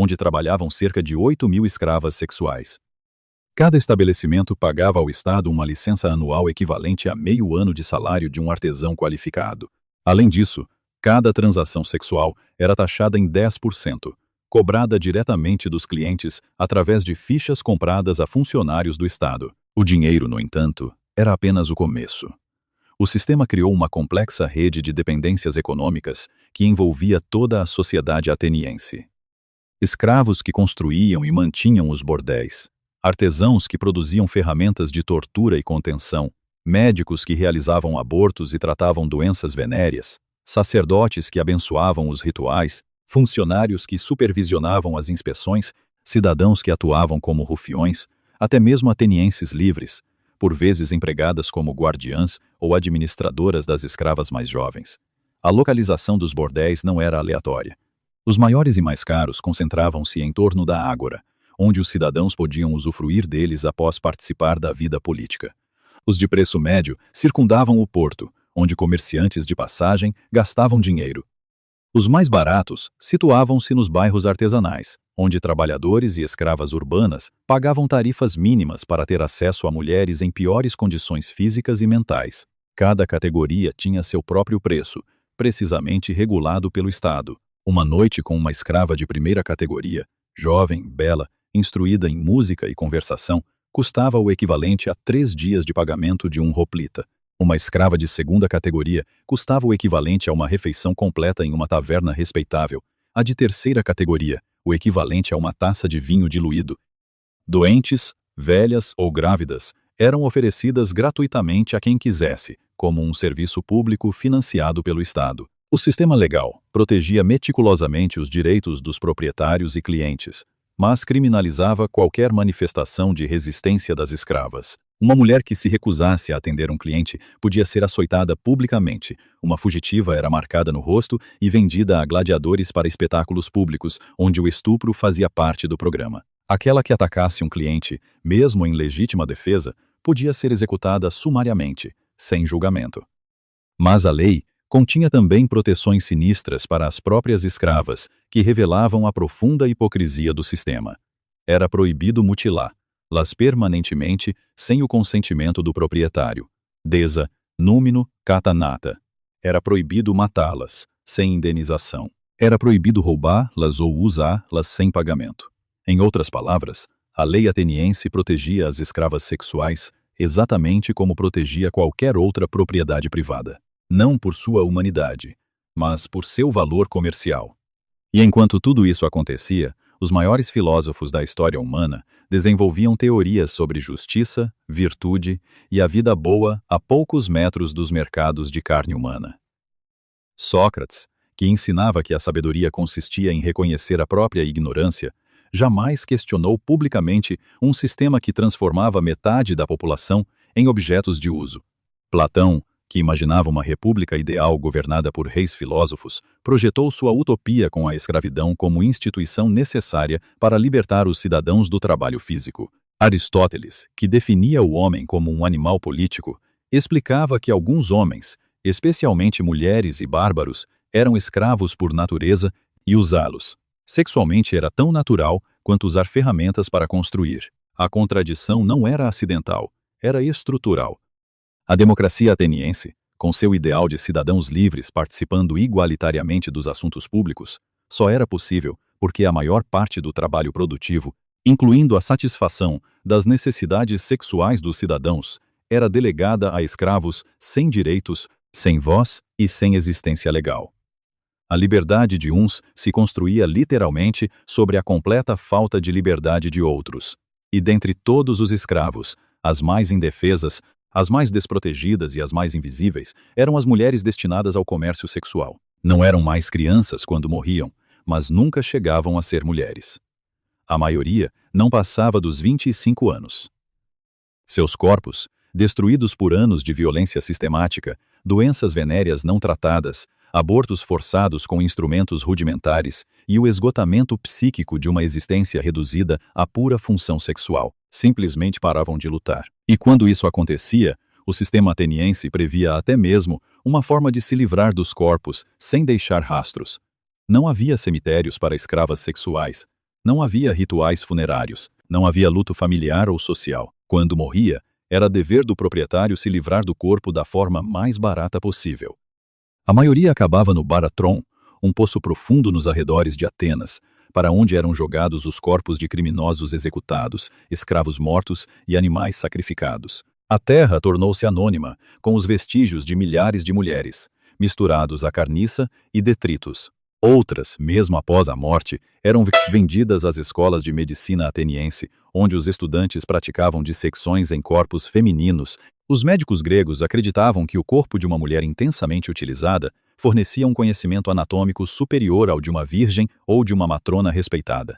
onde trabalhavam cerca de 8.000 escravas sexuais. Cada estabelecimento pagava ao Estado uma licença anual equivalente a meio ano de salário de um artesão qualificado. Além disso, cada transação sexual era taxada em 10%, cobrada diretamente dos clientes através de fichas compradas a funcionários do Estado. O dinheiro, no entanto, era apenas o começo. O sistema criou uma complexa rede de dependências econômicas que envolvia toda a sociedade ateniense. Escravos que construíam e mantinham os bordéis, artesãos que produziam ferramentas de tortura e contenção, médicos que realizavam abortos e tratavam doenças venéreas, sacerdotes que abençoavam os rituais, funcionários que supervisionavam as inspeções, cidadãos que atuavam como rufiões, até mesmo atenienses livres, por vezes empregadas como guardiãs ou administradoras das escravas mais jovens. A localização dos bordéis não era aleatória. Os maiores e mais caros concentravam-se em torno da ágora, onde os cidadãos podiam usufruir deles após participar da vida política. Os de preço médio circundavam o porto, onde comerciantes de passagem gastavam dinheiro. Os mais baratos situavam-se nos bairros artesanais, onde trabalhadores e escravas urbanas pagavam tarifas mínimas para ter acesso a mulheres em piores condições físicas e mentais. Cada categoria tinha seu próprio preço, precisamente regulado pelo Estado. Uma noite com uma escrava de primeira categoria, jovem, bela, instruída em música e conversação, custava o equivalente a 3 dias de pagamento de um hoplita. Uma escrava de segunda categoria custava o equivalente a uma refeição completa em uma taverna respeitável. A de terceira categoria, o equivalente a uma taça de vinho diluído. Doentes, velhas ou grávidas eram oferecidas gratuitamente a quem quisesse, como um serviço público financiado pelo Estado. O sistema legal protegia meticulosamente os direitos dos proprietários e clientes, mas criminalizava qualquer manifestação de resistência das escravas. Uma mulher que se recusasse a atender um cliente podia ser açoitada publicamente. Uma fugitiva era marcada no rosto e vendida a gladiadores para espetáculos públicos, onde o estupro fazia parte do programa. Aquela que atacasse um cliente, mesmo em legítima defesa, podia ser executada sumariamente, sem julgamento. Mas a lei continha também proteções sinistras para as próprias escravas, que revelavam a profunda hipocrisia do sistema. Era proibido mutilá-las permanentemente sem o consentimento do proprietário. Desa, númino, catanata. Era proibido matá-las, sem indenização. Era proibido roubá-las ou usá-las sem pagamento. Em outras palavras, a lei ateniense protegia as escravas sexuais exatamente como protegia qualquer outra propriedade privada. Não por sua humanidade, mas por seu valor comercial. E enquanto tudo isso acontecia, os maiores filósofos da história humana desenvolviam teorias sobre justiça, virtude e a vida boa a poucos metros dos mercados de carne humana. Sócrates, que ensinava que a sabedoria consistia em reconhecer a própria ignorância, jamais questionou publicamente um sistema que transformava metade da população em objetos de uso. Platão, que imaginava uma república ideal governada por reis filósofos, projetou sua utopia com a escravidão como instituição necessária para libertar os cidadãos do trabalho físico. Aristóteles, que definia o homem como um animal político, explicava que alguns homens, especialmente mulheres e bárbaros, eram escravos por natureza e usá-los sexualmente era tão natural quanto usar ferramentas para construir. A contradição não era acidental, era estrutural. A democracia ateniense, com seu ideal de cidadãos livres participando igualitariamente dos assuntos públicos, só era possível porque a maior parte do trabalho produtivo, incluindo a satisfação das necessidades sexuais dos cidadãos, era delegada a escravos sem direitos, sem voz e sem existência legal. A liberdade de uns se construía literalmente sobre a completa falta de liberdade de outros. E dentre todos os escravos, as mais indefesas, as mais desprotegidas e as mais invisíveis eram as mulheres destinadas ao comércio sexual. Não eram mais crianças quando morriam, mas nunca chegavam a ser mulheres. A maioria não passava dos 25 anos. Seus corpos, destruídos por anos de violência sistemática, doenças venéreas não tratadas, abortos forçados com instrumentos rudimentares e o esgotamento psíquico de uma existência reduzida à pura função sexual, simplesmente paravam de lutar. E quando isso acontecia, o sistema ateniense previa até mesmo uma forma de se livrar dos corpos sem deixar rastros. Não havia cemitérios para escravas sexuais, Não havia rituais funerários, não havia luto familiar ou social. Quando morria, era dever do proprietário se livrar do corpo da forma mais barata possível. A maioria acabava no Baratron, um poço profundo nos arredores de Atenas, para onde eram jogados os corpos de criminosos executados, escravos mortos e animais sacrificados. A terra tornou-se anônima, com os vestígios de milhares de mulheres, misturados a carniça e detritos. Outras, mesmo após a morte, eram vendidas às escolas de medicina ateniense, onde os estudantes praticavam dissecções em corpos femininos. Os médicos gregos acreditavam que o corpo de uma mulher intensamente utilizada fornecia um conhecimento anatômico superior ao de uma virgem ou de uma matrona respeitada.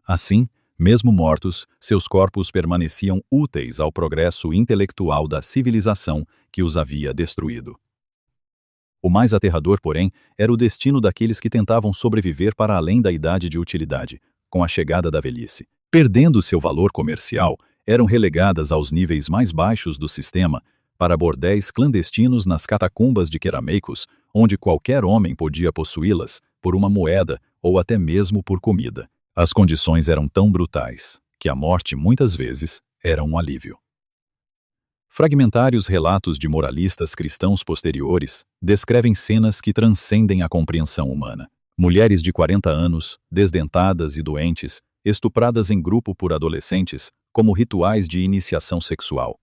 Assim, mesmo mortos, seus corpos permaneciam úteis ao progresso intelectual da civilização que os havia destruído. O mais aterrador, porém, era o destino daqueles que tentavam sobreviver para além da idade de utilidade, com a chegada da velhice. Perdendo seu valor comercial, eram relegadas aos níveis mais baixos do sistema, para bordéis clandestinos nas catacumbas de Querameicos, onde qualquer homem podia possuí-las por uma moeda ou até mesmo por comida. As condições eram tão brutais que a morte, muitas vezes, era um alívio. Fragmentários relatos de moralistas cristãos posteriores descrevem cenas que transcendem a compreensão humana. Mulheres de 40 anos, desdentadas e doentes, estupradas em grupo por adolescentes, como rituais de iniciação sexual.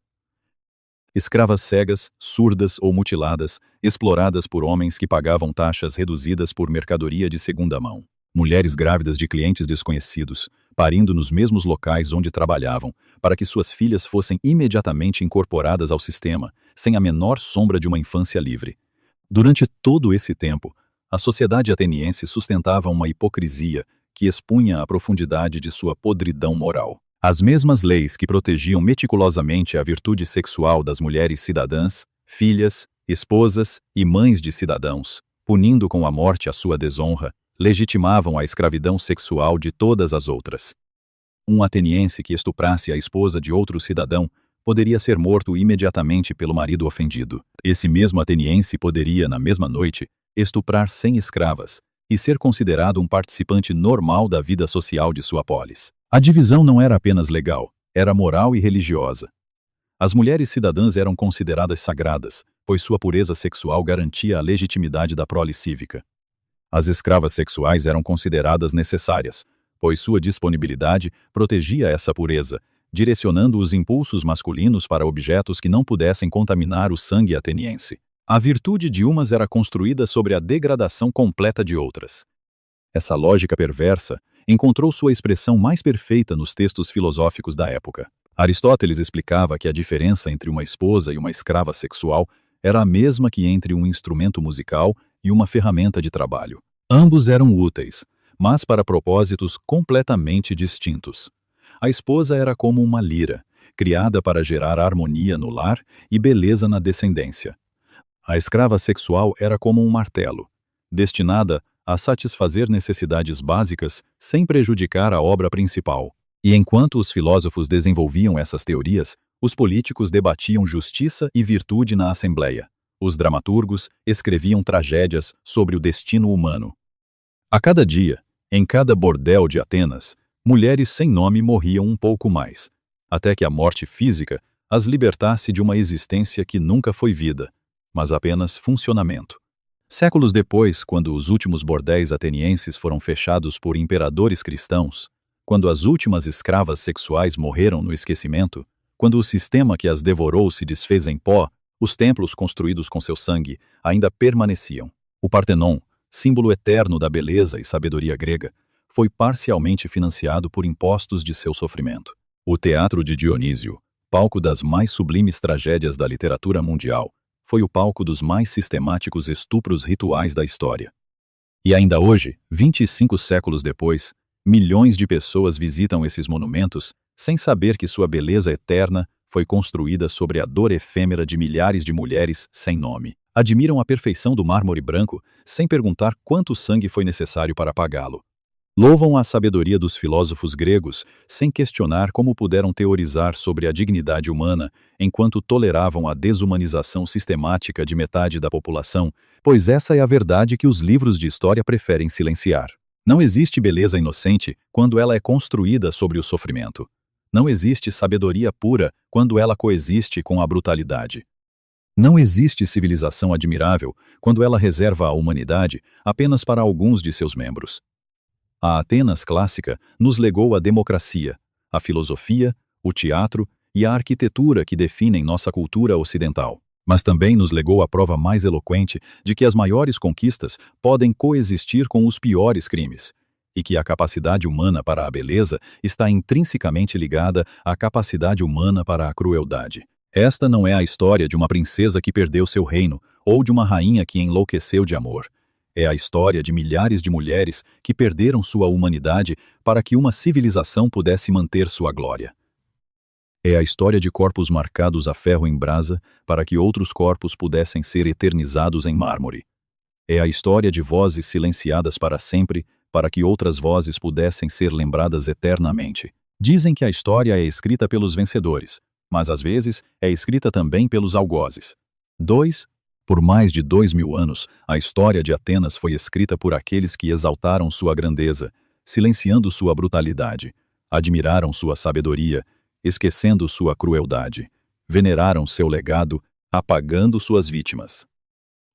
Escravas cegas, surdas ou mutiladas, exploradas por homens que pagavam taxas reduzidas por mercadoria de segunda mão. Mulheres grávidas de clientes desconhecidos, parindo nos mesmos locais onde trabalhavam, para que suas filhas fossem imediatamente incorporadas ao sistema, sem a menor sombra de uma infância livre. Durante todo esse tempo, a sociedade ateniense sustentava uma hipocrisia que expunha a profundidade de sua podridão moral. As mesmas leis que protegiam meticulosamente a virtude sexual das mulheres cidadãs, filhas, esposas e mães de cidadãos, punindo com a morte a sua desonra, legitimavam a escravidão sexual de todas as outras. Um ateniense que estuprasse a esposa de outro cidadão poderia ser morto imediatamente pelo marido ofendido. Esse mesmo ateniense poderia, na mesma noite, estuprar 100 escravas e ser considerado um participante normal da vida social de sua polis. A divisão não era apenas legal, era moral e religiosa. As mulheres cidadãs eram consideradas sagradas, pois sua pureza sexual garantia a legitimidade da prole cívica. As escravas sexuais eram consideradas necessárias, pois sua disponibilidade protegia essa pureza, direcionando os impulsos masculinos para objetos que não pudessem contaminar o sangue ateniense. A virtude de umas era construída sobre a degradação completa de outras. Essa lógica perversa encontrou sua expressão mais perfeita nos textos filosóficos da época. Aristóteles explicava que a diferença entre uma esposa e uma escrava sexual era a mesma que entre um instrumento musical e uma ferramenta de trabalho. Ambos eram úteis, mas para propósitos completamente distintos. A esposa era como uma lira, criada para gerar harmonia no lar e beleza na descendência. A escrava sexual era como um martelo, destinada a satisfazer necessidades básicas sem prejudicar a obra principal. E enquanto os filósofos desenvolviam essas teorias, os políticos debatiam justiça e virtude na Assembleia. Os dramaturgos escreviam tragédias sobre o destino humano. A cada dia, em cada bordel de Atenas, mulheres sem nome morriam um pouco mais, até que a morte física as libertasse de uma existência que nunca foi vida, mas apenas funcionamento. Séculos depois, quando os últimos bordéis atenienses foram fechados por imperadores cristãos, quando as últimas escravas sexuais morreram no esquecimento, quando o sistema que as devorou se desfez em pó, os templos construídos com seu sangue ainda permaneciam. O Partenon, símbolo eterno da beleza e sabedoria grega, foi parcialmente financiado por impostos de seu sofrimento. O Teatro de Dionísio, palco das mais sublimes tragédias da literatura mundial, foi o palco dos mais sistemáticos estupros rituais da história. E ainda hoje, 25 séculos depois, milhões de pessoas visitam esses monumentos sem saber que sua beleza eterna foi construída sobre a dor efêmera de milhares de mulheres sem nome. Admiram a perfeição do mármore branco sem perguntar quanto sangue foi necessário para apagá-lo. Louvam a sabedoria dos filósofos gregos sem questionar como puderam teorizar sobre a dignidade humana enquanto toleravam a desumanização sistemática de metade da população, pois essa é a verdade que os livros de história preferem silenciar. Não existe beleza inocente quando ela é construída sobre o sofrimento. Não existe sabedoria pura quando ela coexiste com a brutalidade. Não existe civilização admirável quando ela reserva a humanidade apenas para alguns de seus membros. A Atenas clássica nos legou a democracia, a filosofia, o teatro e a arquitetura que definem nossa cultura ocidental. Mas também nos legou a prova mais eloquente de que as maiores conquistas podem coexistir com os piores crimes, e que a capacidade humana para a beleza está intrinsecamente ligada à capacidade humana para a crueldade. Esta não é a história de uma princesa que perdeu seu reino ou de uma rainha que enlouqueceu de amor. É a história de milhares de mulheres que perderam sua humanidade para que uma civilização pudesse manter sua glória. É a história de corpos marcados a ferro em brasa para que outros corpos pudessem ser eternizados em mármore. É a história de vozes silenciadas para sempre para que outras vozes pudessem ser lembradas eternamente. Dizem que a história é escrita pelos vencedores, mas às vezes é escrita também pelos algozes. Por mais de 2000 anos, a história de Atenas foi escrita por aqueles que exaltaram sua grandeza, silenciando sua brutalidade, admiraram sua sabedoria, esquecendo sua crueldade, veneraram seu legado, apagando suas vítimas.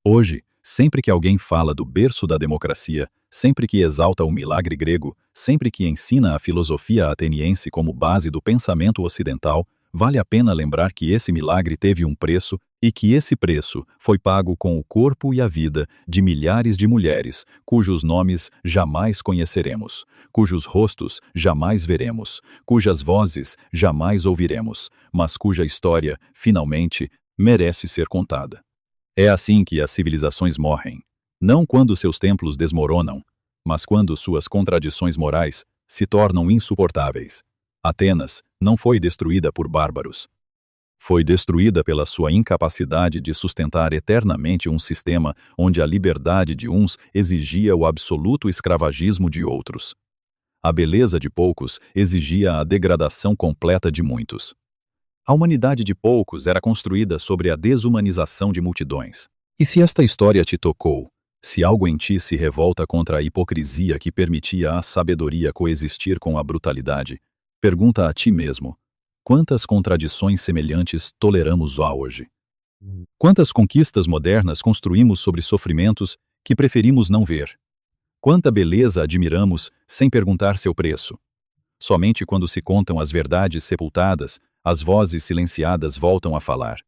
Hoje, sempre que alguém fala do berço da democracia, sempre que exalta o milagre grego, sempre que ensina a filosofia ateniense como base do pensamento ocidental, vale a pena lembrar que esse milagre teve um preço e que esse preço foi pago com o corpo e a vida de milhares de mulheres, cujos nomes jamais conheceremos, cujos rostos jamais veremos, cujas vozes jamais ouviremos, mas cuja história, finalmente, merece ser contada. É assim que as civilizações morrem, não quando seus templos desmoronam, mas quando suas contradições morais se tornam insuportáveis. Atenas não foi destruída por bárbaros. Foi destruída pela sua incapacidade de sustentar eternamente um sistema onde a liberdade de uns exigia o absoluto escravagismo de outros. A beleza de poucos exigia a degradação completa de muitos. A humanidade de poucos era construída sobre a desumanização de multidões. E se esta história te tocou, se algo em ti se revolta contra a hipocrisia que permitia à sabedoria coexistir com a brutalidade, pergunta a ti mesmo: quantas contradições semelhantes toleramos hoje? Quantas conquistas modernas construímos sobre sofrimentos que preferimos não ver? Quanta beleza admiramos sem perguntar seu preço? Somente quando se contam as verdades sepultadas, as vozes silenciadas voltam a falar.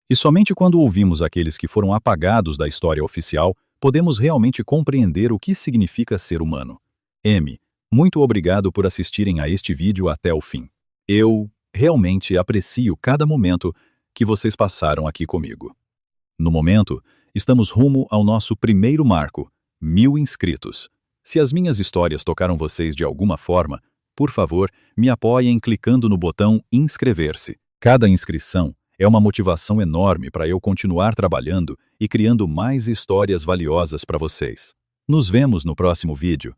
E somente quando ouvimos aqueles que foram apagados da história oficial, podemos realmente compreender o que significa ser humano. Muito obrigado por assistirem a este vídeo até o fim. Eu realmente aprecio cada momento que vocês passaram aqui comigo. No momento, estamos rumo ao nosso primeiro marco, 1000 inscritos. Se as minhas histórias tocaram vocês de alguma forma, por favor, me apoiem clicando no botão inscrever-se. Cada inscrição é uma motivação enorme para eu continuar trabalhando e criando mais histórias valiosas para vocês. Nos vemos no próximo vídeo.